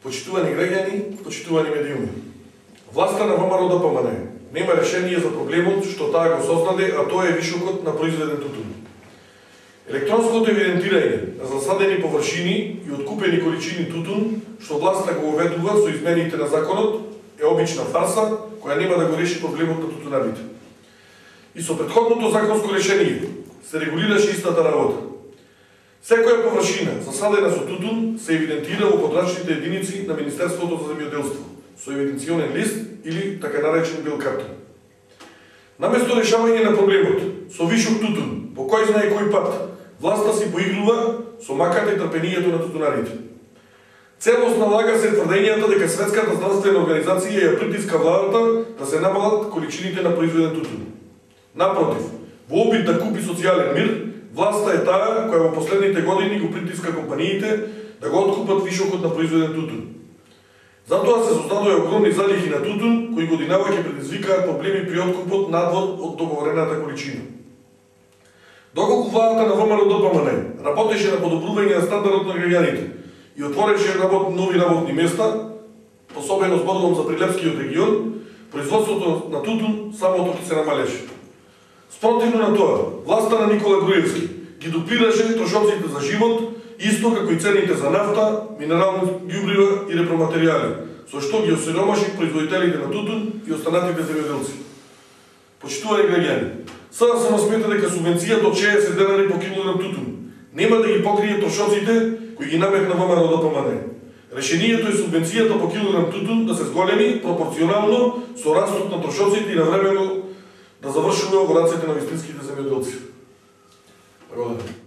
Почитувани граѓани, почитувани медиуми. Власта на ВМРО ДПМН нема решение за проблемот што таа го создаде, а тоа е вишокот на произведен тутун. Електронското евидентирање на засадени површини и откупени количини тутун, што власта го уведува со измените на законот, е обична фарса која нема да го реши проблемот на тутунарите. И со претходното законско решение се регулираше истата работа. Секоја површина засадена со тутун се евидентира во подрачните единици на Министерството за земјоделство со евиденционен лист или така наречен бел картон. Наместо решавање на проблемот со вишок тутун, по кој знае кој пат, власта си поигрува со маката и трпението на тутунарите. Целост налага се тврдењата дека Светската здравствена организација ја притиска владата да се намалат количините на произведен тутун. Напротив, во опит да купи социјален мир, власта е таа која во последните години го притиска компаниите да го откупат вишокот на произведен тутун. Затоа се создадоа огромни залихи на тутун, кои годинава ќе предизвикаат проблеми при откупот надвор од договорената количина. Доколку владата на ВМРО ДПМН работеше на подобрување на стандардот на граѓаните и отвореше нови работни места, особено зборувам за Прилепскиот регион, производството на тутун само ќе се намалеше. Спротивно на тоа, власта на Никола Груевски ги дуплираше трошоците за живот, исто како и цените за нафта, минерални ѓубрива и репроматеријали, со што ги осиромаши производителите на тутун и останатите земјоделци. Почитувани граѓани, СДСМ смета дека субвенцијата од 60 денари по килограм тутун нема да ги покрие трошоците кои ги наметна ВМРО ДПМН. Решението е субвенцијата по килограм тутун да се зголеми пропорционално со растот на трошоците и навремено да завршува во рацете на вистинските земјоделци. Благодарам.